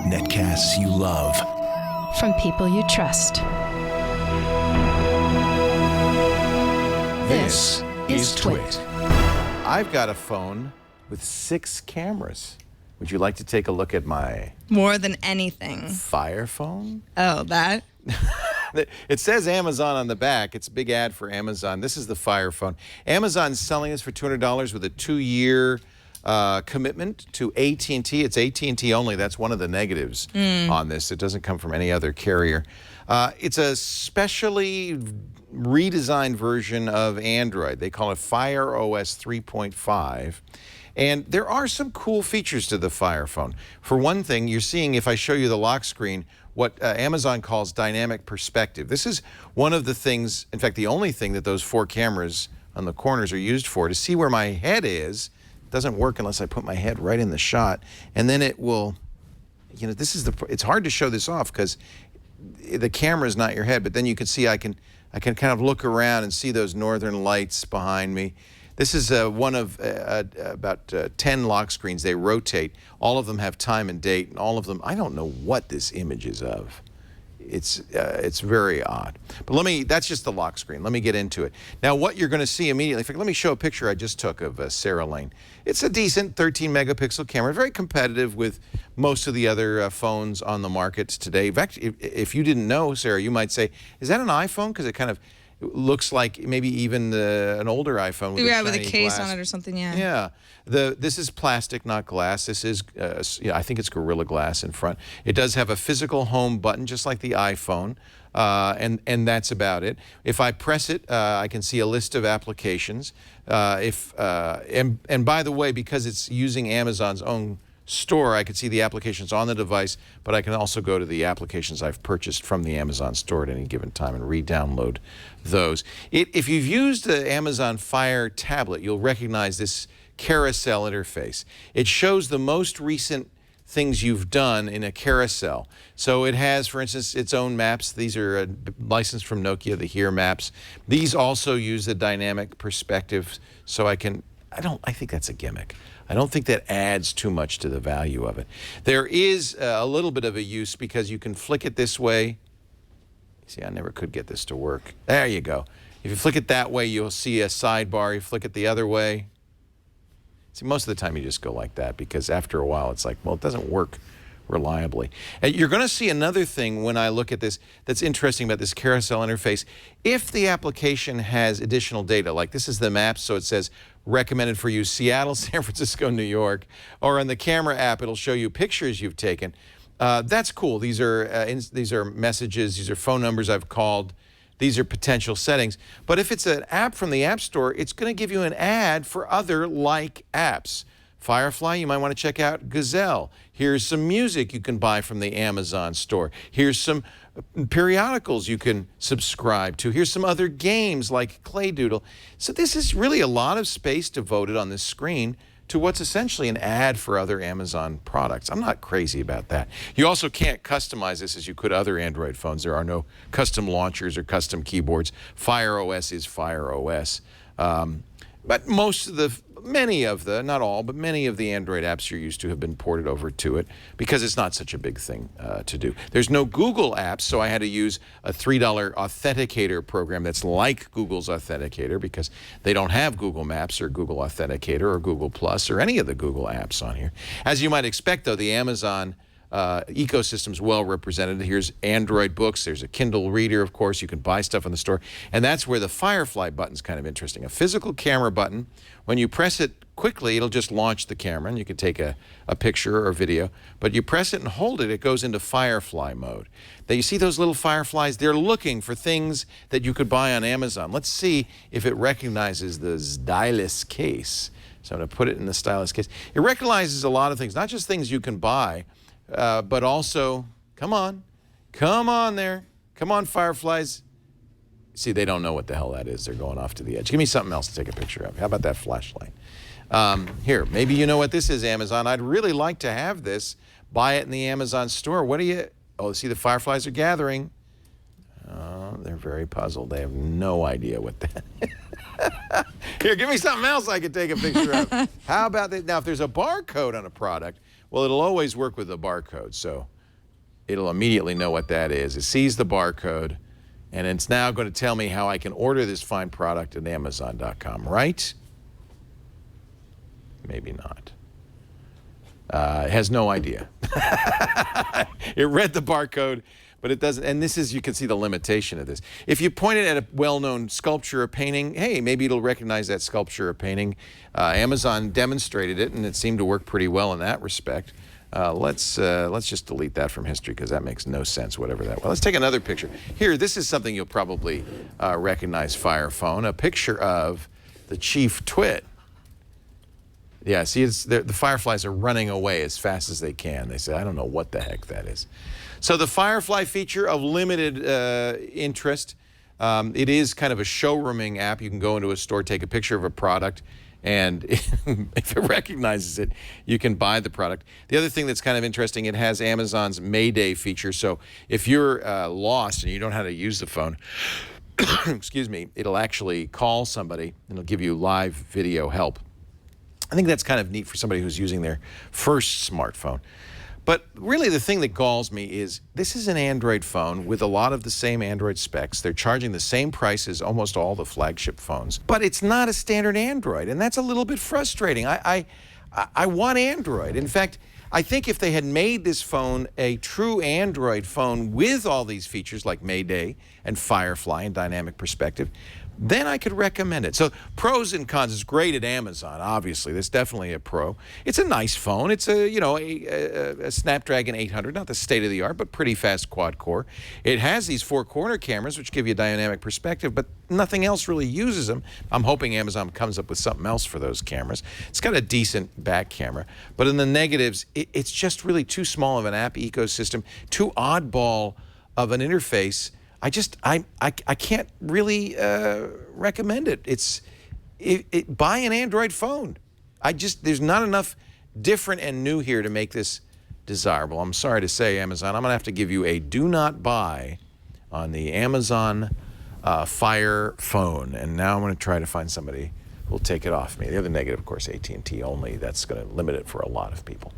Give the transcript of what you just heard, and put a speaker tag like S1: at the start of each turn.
S1: Netcasts you love.
S2: From people you trust.
S1: This is Twit.
S3: I've got a phone with 6 cameras. Would you like to take a look at my
S4: More than anything.
S3: Fire phone?
S4: Oh, that?
S3: It says Amazon on the back. It's a big ad for Amazon. This is the Fire phone. Amazon's selling this for $200 with a 2-year commitment to AT&T. It's AT&T only. That's one of the negatives on this. It doesn't come from any other carrier. It's a specially redesigned version of Android. They call it Fire OS 3.5. And there are some cool features to the Fire phone. For one thing, you're seeing, if I show you the lock screen, what Amazon calls dynamic perspective. This is one of the things, in fact, the only thing that those 4 cameras on the corners are used for, to see where my head is. It doesn't work unless I put my head right in the shot. And then it will, you know, it's hard to show this off because the camera is not your head, but then you can see I can kind of look around and see those northern lights behind me. This is one of about 10 lock screens. They rotate. All of them have time and date, and all of them, I don't know what this image is of. It's very odd. But that's just the lock screen. Let me get into it. Now, what you're going to see immediately, in fact, let me show a picture I just took of Sarah Lane. It's a decent 13 megapixel camera, very competitive with most of the other phones on the market today. In fact, if you didn't know, Sarah, you might say, is that an iPhone? Because it kind of looks like maybe even an older iPhone with
S4: with a case
S3: glass
S4: on it or something, yeah.
S3: Yeah. This is plastic, not glass. This is, I think it's Gorilla Glass in front. It does have a physical home button, just like the iPhone, and that's about it. If I press it, I can see a list of applications. And by the way, because it's using Amazon's own store, I can see the applications on the device, but I can also go to the applications I've purchased from the Amazon store at any given time and re-download those. If you've used the Amazon Fire tablet, you'll recognize this carousel interface. It shows the most recent things you've done in a carousel. So it has, for instance, its own maps. These are licensed from Nokia, the Here maps. These also use the dynamic perspective, so I think that's a gimmick. I don't think that adds too much to the value of it. There is a little bit of a use because you can flick it this way. See, I never could get this to work. There you go. If you flick it that way, you'll see a sidebar. You flick it the other way. See, most of the time you just go like that because after a while it's like, well, it doesn't work reliably. And you're going to see another thing when I look at this that's interesting about this carousel interface. If the application has additional data, like this is the map, so it says recommended for you Seattle, San Francisco, New York, or in the camera app, it'll show you pictures you've taken. That's cool. These are messages. These are phone numbers I've called. These are potential settings. But if it's an app from the App Store, it's going to give you an ad for other like apps. Firefly, you might want to check out Gazelle. Here's some music you can buy from the Amazon store. Here's some periodicals you can subscribe to. Here's some other games like Clay Doodle. So this is really a lot of space devoted on this screen to what's essentially an ad for other Amazon products. I'm not crazy about that. You also can't customize this as you could other Android phones. There are no custom launchers or custom keyboards. Fire OS is Fire OS. But many of the, not all, but many of the Android apps you're used to have been ported over to it because it's not such a big thing to do. There's no Google apps, so I had to use a $3 authenticator program that's like Google's Authenticator because they don't have Google Maps or Google Authenticator or Google Plus or any of the Google apps on here. As you might expect, though, the Amazon ecosystem's well represented. Here's Android books. There's a Kindle reader, of course. You can buy stuff in the store. And that's where the Firefly button's kind of interesting. A physical camera button. When you press it quickly, it'll just launch the camera, and you can take a picture or video. But you press it and hold it, it goes into Firefly mode. Now, you see those little fireflies? They're looking for things that you could buy on Amazon. Let's see if it recognizes the stylus case. So I'm going to put it in the stylus case. It recognizes a lot of things, not just things you can buy, but also, come on there. Come on, fireflies. See, they don't know what the hell that is. They're going off to the edge. Give me something else to take a picture of. How about that flashlight? Here, maybe you know what this is, Amazon. I'd really like to have this. Buy it in the Amazon store. What do you... Oh, see, the fireflies are gathering. Oh, they're very puzzled. They have no idea what that is. Here, give me something else I can take a picture of. How about that? Now, if there's a barcode on a product, well, it'll always work with a barcode. So it'll immediately know what that is. It sees the barcode, and it's now going to tell me how I can order this fine product at Amazon.com, right? Maybe not. It has no idea. It read the barcode, but it doesn't. And this is, you can see the limitation of this. If you point it at a well-known sculpture or painting, hey, maybe it'll recognize that sculpture or painting. Amazon demonstrated it, and it seemed to work pretty well in that respect. Let's just delete that from history because that makes no sense, whatever that was. Let's take another picture. Here, this is something you'll probably recognize, Fire Phone, a picture of the Chief Twit. Yeah, see, the fireflies are running away as fast as they can. They say, I don't know what the heck that is. So the Firefly feature of limited interest. It is kind of a showrooming app. You can go into a store, take a picture of a product, and if it recognizes it, you can buy the product. The other thing that's kind of interesting, it has Amazon's Mayday feature. So if you're lost and you don't know how to use the phone, excuse me, it'll actually call somebody and it'll give you live video help. I think that's kind of neat for somebody who's using their first smartphone. But really the thing that galls me is this is an Android phone with a lot of the same Android specs. They're charging the same price as almost all the flagship phones. But it's not a standard Android, and that's a little bit frustrating. I want Android. In fact, I think if they had made this phone a true Android phone with all these features like Mayday and Firefly and dynamic perspective, then I could recommend it. So pros and cons. It's great at Amazon, obviously. That's definitely a pro. It's a nice phone. It's a Snapdragon 800, not the state-of-the-art, but pretty fast quad-core. It has these 4-corner cameras, which give you dynamic perspective, but nothing else really uses them. I'm hoping Amazon comes up with something else for those cameras. It's got a decent back camera. But in the negatives, it's just really too small of an app ecosystem, too oddball of an interface. I can't really recommend it. Buy an Android phone. There's not enough different and new here to make this desirable. I'm sorry to say, Amazon, I'm going to have to give you a do not buy on the Amazon Fire phone. And now I'm going to try to find somebody who will take it off me. The other negative, of course, AT&T only. That's going to limit it for a lot of people.